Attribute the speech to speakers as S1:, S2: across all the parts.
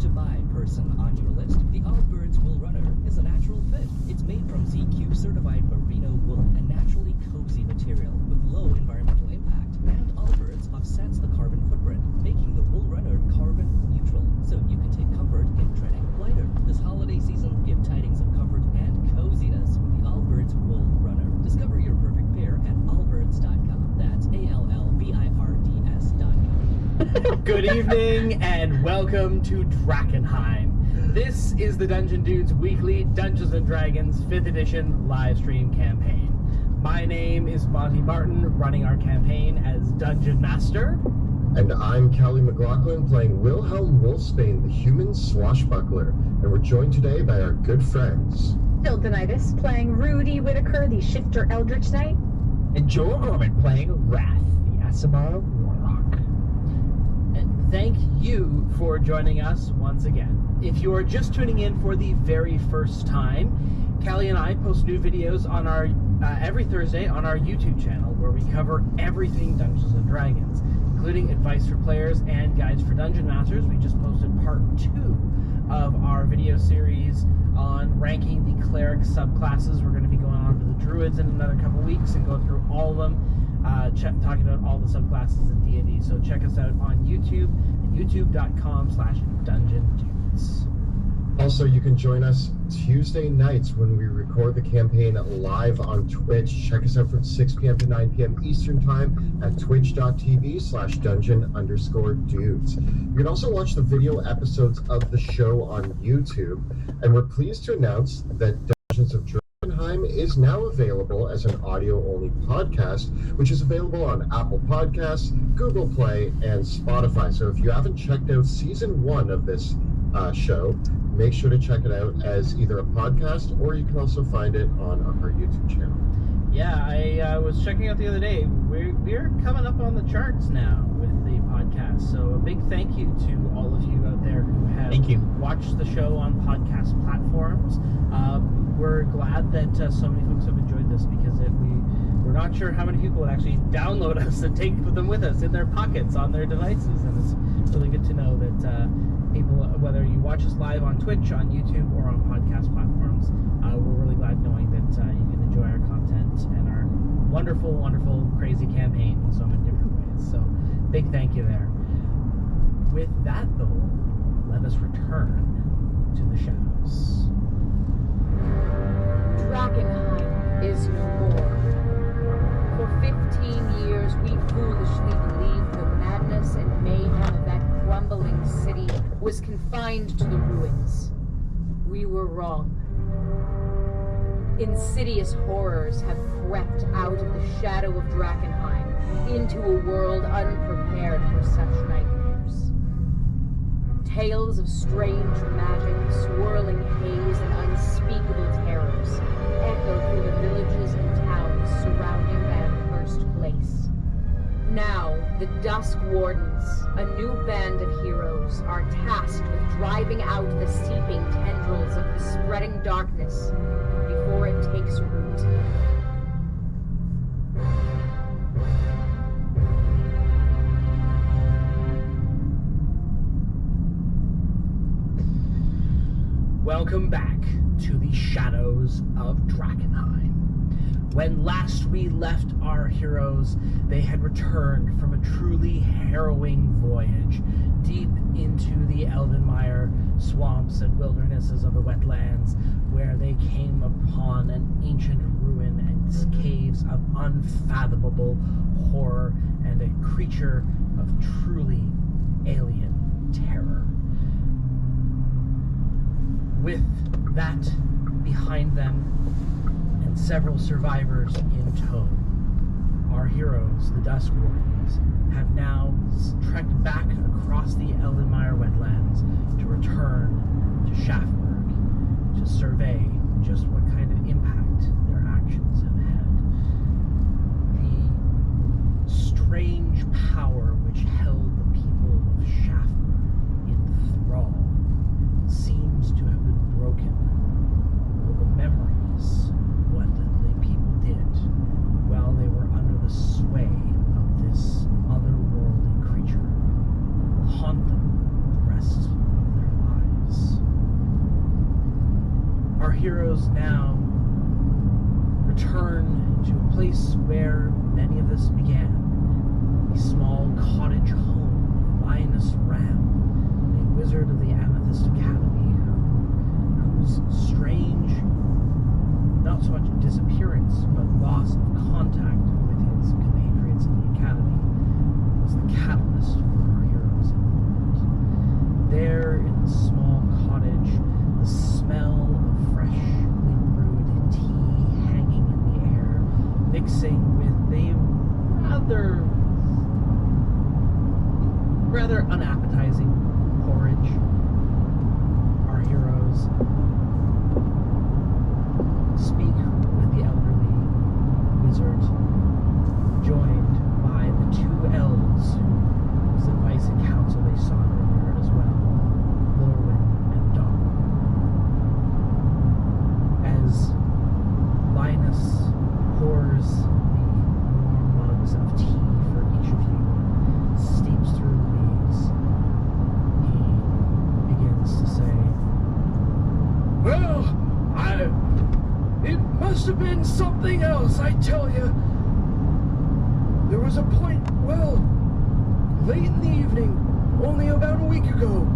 S1: to buy person on your list, the Allbirds Wool Runner is a natural fit. It's made from ZQ certified merino wool, a naturally cozy material with low environmental impact. And Allbirds offsets the carbon footprint, making the Wool Runner carbon neutral, so you can take comfort in treading lighter. This holiday season, give tidings of comfort and coziness with the Allbirds Wool Runner. Discover your perfect pair at allbirds.com. That's ALLBIRDS.com.
S2: Good evening and welcome to Drakkenheim. This is the Dungeon Dudes weekly Dungeons & Dragons 5th edition live stream campaign. My name is Monty Martin, running our campaign as Dungeon Master.
S3: And I'm Callie McLaughlin, playing Wilhelm Wolfsbane, the human swashbuckler. And we're joined today by our good friends.
S4: Dildonitis, playing Rudy Whitaker, the shifter Eldritch Knight.
S5: And Joel Gorman, playing Wrath, the Aasimar Warlock.
S2: And thank you for joining us once again. If you are just tuning in for the very first time, Callie and I post new videos on our every Thursday on our YouTube channel, where we cover everything Dungeons & Dragons, including advice for players and guides for Dungeon Masters. We just posted part 2 of our video series on ranking the cleric subclasses. We're going to be going on to the druids in another couple weeks and go through all of them, talking about all the subclasses in D&D. So check us out on YouTube at youtube.com/dungeondudes.
S3: Also, you can join us Tuesday nights when we record the campaign live on Twitch. Check us out from 6 p.m. to 9 p.m. Eastern Time at twitch.tv/dungeon_dudes. You can also watch the video episodes of the show on YouTube. And we're pleased to announce that Dungeons of Drakkenheim is now available as an audio-only podcast, which is available on Apple Podcasts, Google Play, and Spotify. So if you haven't checked out Season 1 of this show, make sure to check it out as either a podcast, or you can also find it on our YouTube channel.
S2: Yeah, I was checking out the other day. We're coming up on the charts now with the podcast. So a big thank you to all of you out there who have watched the show on podcast platforms. We're glad that so many folks have enjoyed this, because we're not sure how many people would actually download us and take them with us in their pockets on their devices. And it's really good to know that people, whether you watch us live on Twitch, on YouTube, or on podcast platforms, we're really glad knowing that you can enjoy our content and our wonderful, wonderful, crazy campaign in so many different ways. So, big thank you there. With that, though, let us return to the shadows.
S4: Drakkenheim is no more. For 15 years, we foolishly believed the madness and mayhem of that crumbling city was confined to the ruins. We were wrong. Insidious horrors have crept out of the shadow of Drakkenheim into a world unprepared for such nightmares. Tales of strange magic, swirling haze, and unspeakable terrors echo through the villages and towns surrounding that cursed place. Now, the Dusk Wardens, a new band of heroes, are tasked with driving out the seeping tendrils of the spreading darkness before it takes root.
S2: Welcome back to the shadows of Drakkenheim. When last we left our heroes, they had returned from a truly harrowing voyage deep into the Elvenmire swamps and wildernesses of the wetlands, where they came upon an ancient ruin and caves of unfathomable horror and a creature of truly alien terror. With that behind them, and several survivors in tow, our heroes, the Dusk Wardens, have now trekked back across the Elvenmire wetlands to return to Shaftburg to survey just what kind of impact their actions have had. The strange power which held the people of Shaftburg in thrall seems to have been broken. All the memories of what the people did while they were under the sway of this otherworldly creature will haunt them the rest of their lives. heroes now return to a place where many of us began. A small cottage home of Linus Ram, a wizard of the Amethyst Academy, whose strange, not so much disappearance, but loss of contact with his compatriots in the Academy was the catalyst for our heroes in the world. There in the small cottage, the smell of freshly brewed tea hanging in the air, mixing with the rather unappetizing porridge. Our heroes speak with the elderly wizard, joined by the two elves whose advice and counsel they sought earlier as well, Lorwyn and Donald. As Linus pours the warm mugs of tea for each of you, steeps through these, he begins to say, "Well, it must have been something else, I tell you. There was a point, well, late in the evening, only about a week ago.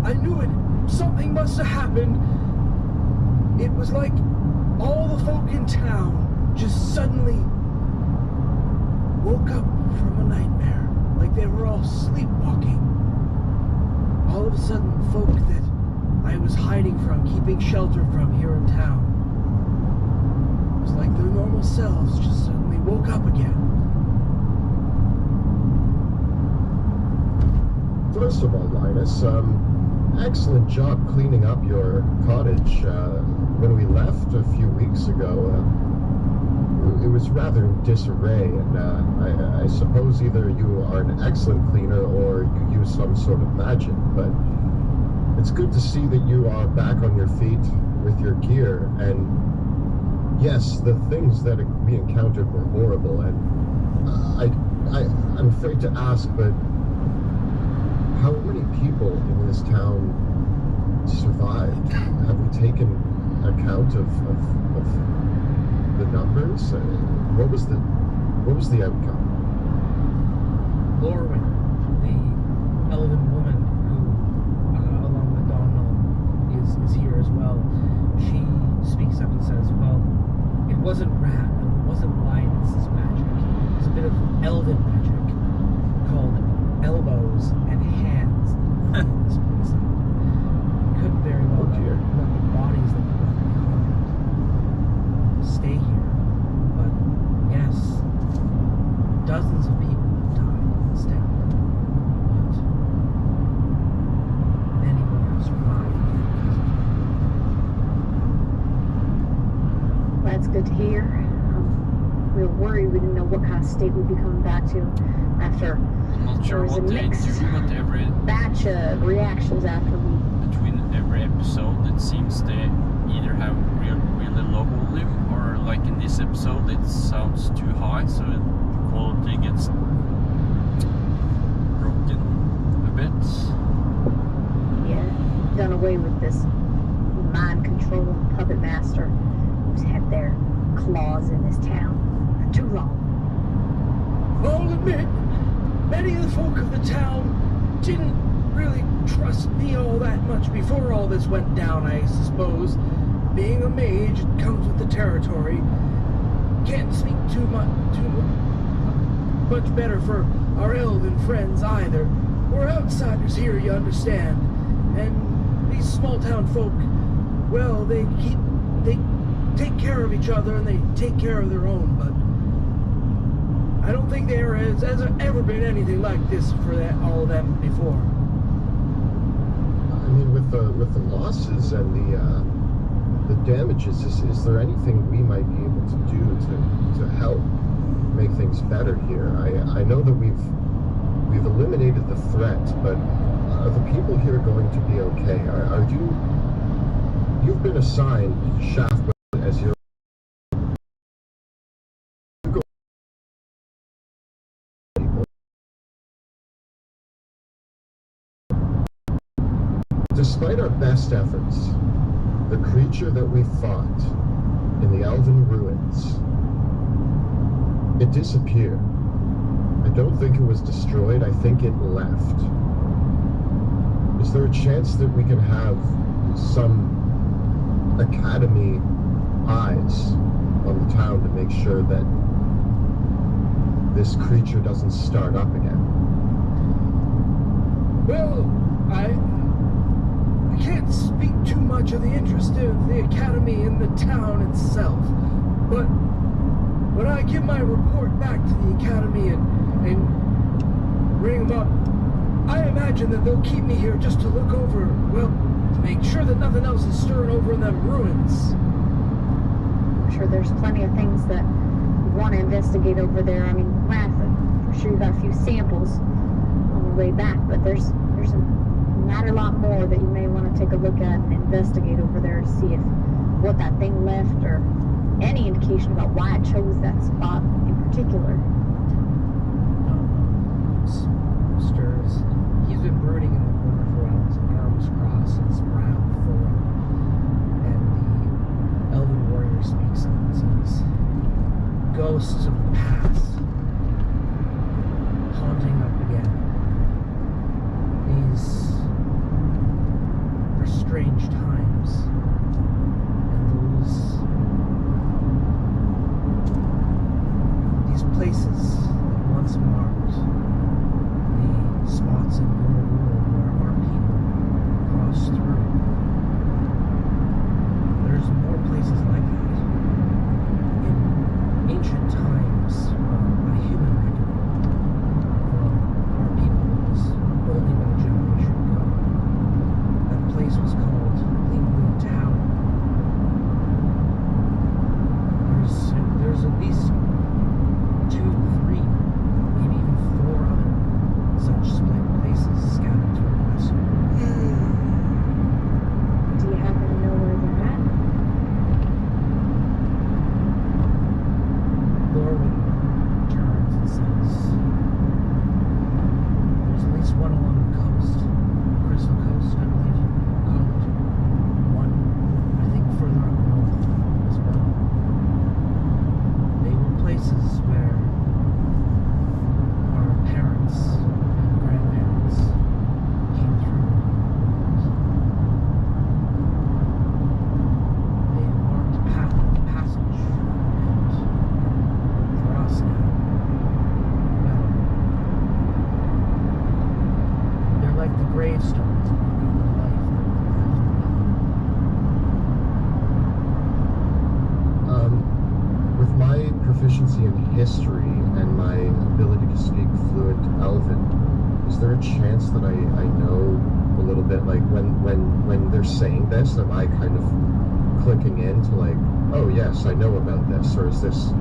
S2: I knew it. Something must have happened. It was like all the folk in town just suddenly woke up from a nightmare, like they were all sleepwalking. All of a sudden, folk that I was hiding from, keeping shelter from here in town, it was like their normal selves just suddenly woke up again."
S3: First of all, Linus, excellent job cleaning up your cottage. When we left a few weeks ago, it was rather in disarray, and I suppose either you are an excellent cleaner or you use some sort of magic, but it's good to see that you are back on your feet with your gear. And yes, the things that we encountered were horrible, and I'm afraid to ask, but how many people in this town survived? Have we taken account of the numbers? What was the outcome?
S2: Lorwyn, the elven woman who, along with Donald, is here as well, she speaks up and says, "Well, it wasn't Linus's magic. It was a bit of elven magic called elbows and hands that lit this place up. We couldn't very well let the bodies that we left behind stay here. But yes, dozens of people have died in this town. But many more have survived because of it."
S6: That's good to hear. We were worried we didn't know what kind of state we'd be coming back to after
S7: I'm not
S6: there
S7: sure
S6: was a
S7: what they
S6: mixed
S7: do, but every
S6: batch of reactions after we...
S7: between every episode, it seems they either have really low volume, or like in this episode, it sounds too high, so the quality gets broken a bit.
S6: Yeah, done away with this mind control puppet master who's had their claws in this town for too long.
S2: I'll admit, many of the folk of the town didn't really trust me all that much before all this went down, I suppose. Being a mage, it comes with the territory. Can't speak too much better for our elven friends either. We're outsiders here, you understand. And these small town folk, well, they take care of each other and they take care of their own, but I don't think there has ever been anything like this for all of them before.
S3: I mean, with the losses and the damages, is there anything we might be able to do to help make things better here? I know that we've eliminated the threat, but are the people here going to be okay? Are you've been assigned Shaft as your despite our best efforts, The creature that we fought in the Elven ruins, it disappeared. I don't think it was destroyed, I think it left. Is there a chance that we can have some Academy eyes on the town to make sure that this creature doesn't start up again?
S8: Well, I can't speak too much of the interest of the Academy in the town itself, but when I give my report back to the Academy and ring them up, I imagine that they'll keep me here just to look over, well, to make sure that nothing else is stirring over in them ruins.
S6: I'm sure there's plenty of things that we want to investigate over there. I mean, Wrath, I'm sure you got a few samples on the way back, but there's a matter lot more that you may want to take a look at and investigate over there to see if what that thing left or any indication about why it chose that spot in particular.
S2: Stirs. He's been brooding in the corner for a while, his arms crossed, his brow furrowed, and the Elven warrior speaks up and says, "Ghosts of the past, haunting up again. These are strange times, and these places that once marked the spots in your world where our people crossed through. There's more places like that. In ancient times, by human reckoning, our people was only about a generation ago. That place was called Lingwood Tower. There's at least 2, 3, maybe even 4 other such split places scattered through Western.
S6: Do you happen to know where they're at?
S2: Lorwyn turns and says, "There's at least one along the coast, Crystal Coast, I believe you call it. One, I think, further up north as well. They were places where our parents and grandparents came through. They marked a path of passage, and for us now, well, they're like the gravestones marking the life that we've left.
S3: With my proficiency in history and my ability to speak fluent Elven, is there a chance that I know a little bit, like when they're saying this, am I kind of clicking into like, oh yes, I know about this, or is this...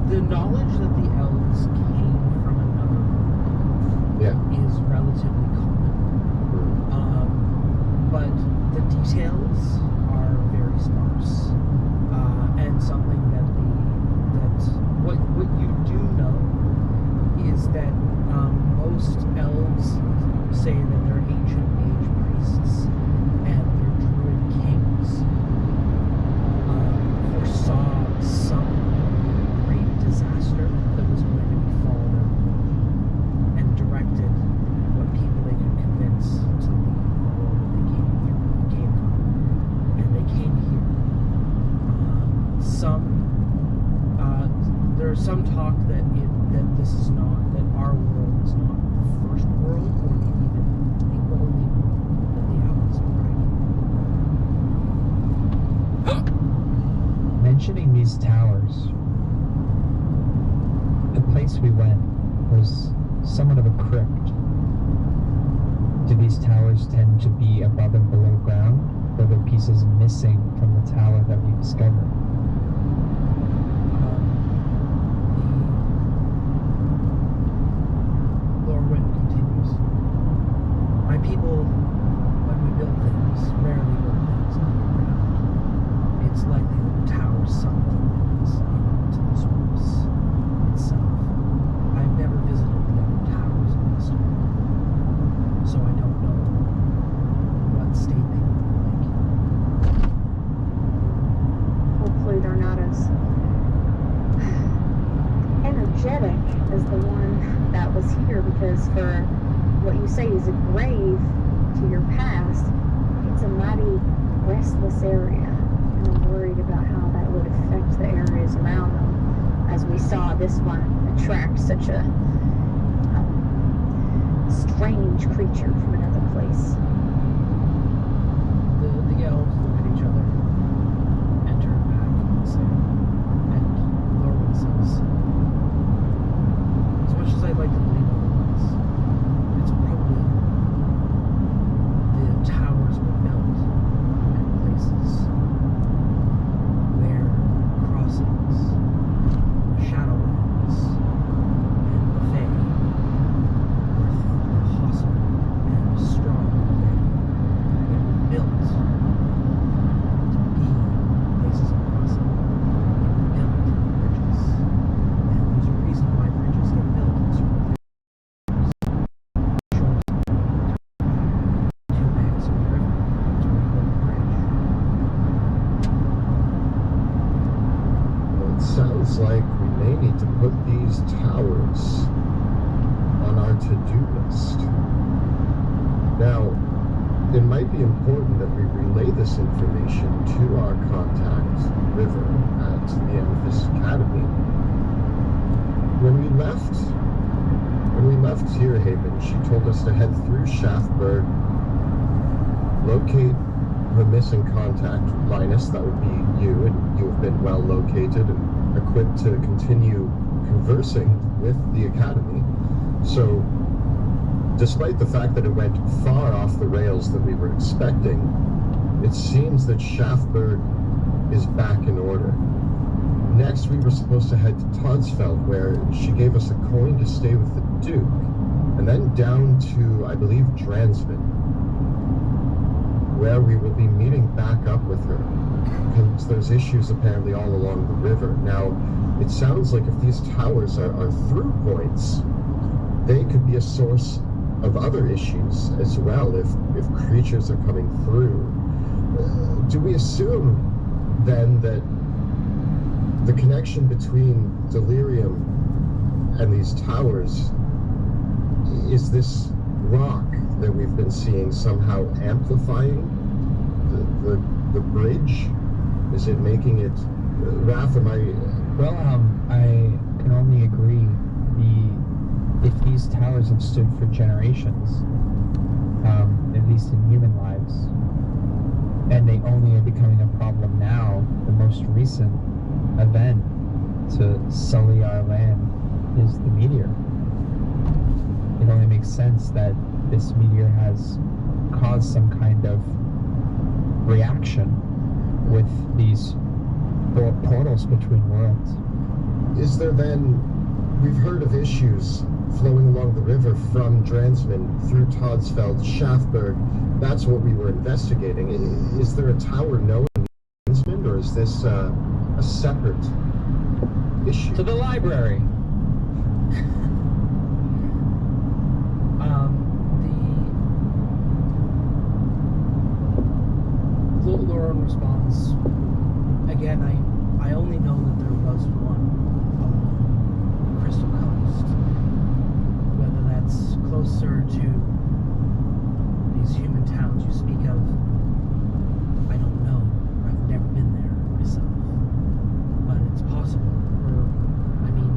S2: The knowledge that the elves came from another world is relatively common. But the details are very sparse, and something that what you do know is that most elves say that they're ancient age priests and their druid kings foresaw some great disaster that was going to befall them and directed what people they could convince to leave the world that they came from, and they came here. There's some talk that this is not, that our world is not the first world or even the only world that the elves are writing.
S5: Mentioning these towers, the place we went was somewhat of a crypt. Do these towers tend to be above and below ground, or are there pieces missing from the tower that we discovered?
S2: Lorwyn continues. My people, when we build things, rarely build things underground. It's likely that the tower sunk demons into this roofs itself. I've never visited the other towers in Western, so I don't know
S6: what you say is a grave to your past, it's a mighty restless area. And I'm worried about how that would affect the areas around them. As we saw, this one attract such a strange creature from another place.
S2: The elves look at each other and turn back and say, and Lorwyn says, as much as I'd like to believe otherwise, it's probably the towers were built at places where crossings, the Shadowlands, and the Fae were possible and strong already. They were built to be places of crossing. They were built to be bridges. And there's a reason why bridges get built in certain places. Two banks of a river. That's where you build a bridge.
S3: Well, it sounds like we may need to put these towers on our to-do list. Now, it might be important that we relay this information to our contact, River, at the Amethyst Academy. When we left Tearhaven, she told us to head through Shaftburg, locate her missing contact, Linus, that would be you, and you have been well located and equipped to continue conversing with the Academy. So, despite the fact that it went far off the rails that we were expecting, it seems that Shaftburg is back in order. Next, we were supposed to head to Todsfeld, where she gave us a coin to stay with the Duke, and then down to, I believe, Dransman, where we will be meeting back up with her, because there's issues apparently all along the river. Now, it sounds like if these towers are through points, they could be a source of other issues as well if creatures are coming through. Do we assume then that the connection between Delirium and these towers is this rock that we've been seeing somehow amplifying the bridge? Is it making it... Raph, am I...
S5: Well, I can only agree. If these towers have stood for generations, at least in human lives, and they only are becoming a problem now, the most recent event to sully our land is the meteor. It only makes sense that this meteor has caused some kind of reaction with these portals between worlds.
S3: Is there then... We've heard of issues flowing along the river from Dransman through Todsfeld, Shaftburg. That's what we were investigating. Is there a tower known in Dransman, or is this a separate issue?
S5: To the library!
S2: Lauren responds, again, I only know that there was one on the Crystal Coast. Whether that's closer to these human towns you speak of, I don't know. I've never been there myself. But it's possible. Or, I mean,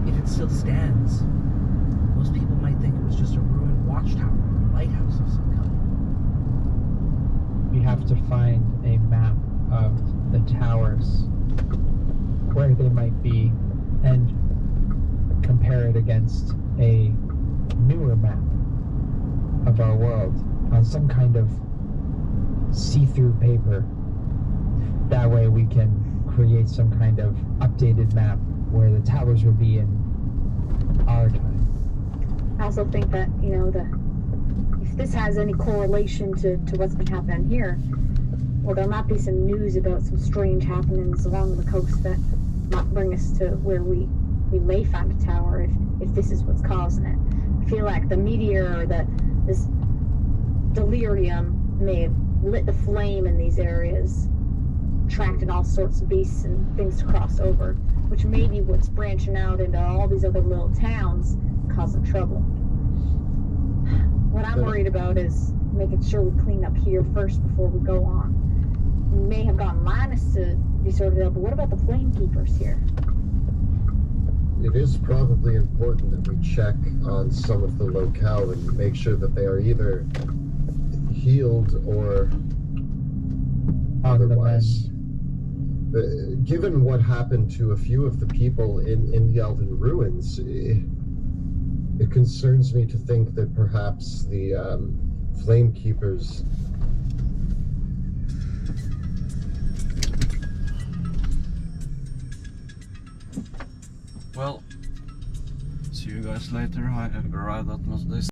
S2: if it still stands, most people might think it was just a ruined watchtower or a lighthouse of some kind.
S5: We have to find a map of the towers, where they might be, and compare it against a newer map of our world on some kind of see-through paper. That way we can create some kind of updated map where the towers will be in our time.
S6: I also think that, if this has any correlation to what's been happening here, well, there might be some news about some strange happenings along the coast that might bring us to where we may find a tower if this is what's causing it. I feel like the meteor or this delirium may have lit the flame in these areas, attracting all sorts of beasts and things to cross over, which may be what's branching out into all these other little towns, causing trouble. I'm worried about is making sure we clean up here first before we go on. We may have gotten Linus to be sorted out, but what about the flame keepers here?
S3: It is probably important that we check on some of the locale and make sure that they are either healed or otherwise. Given what happened to a few of the people in the Elven ruins, it concerns me to think that perhaps the flame keepers.
S7: Well, see you guys later. I have arrived at this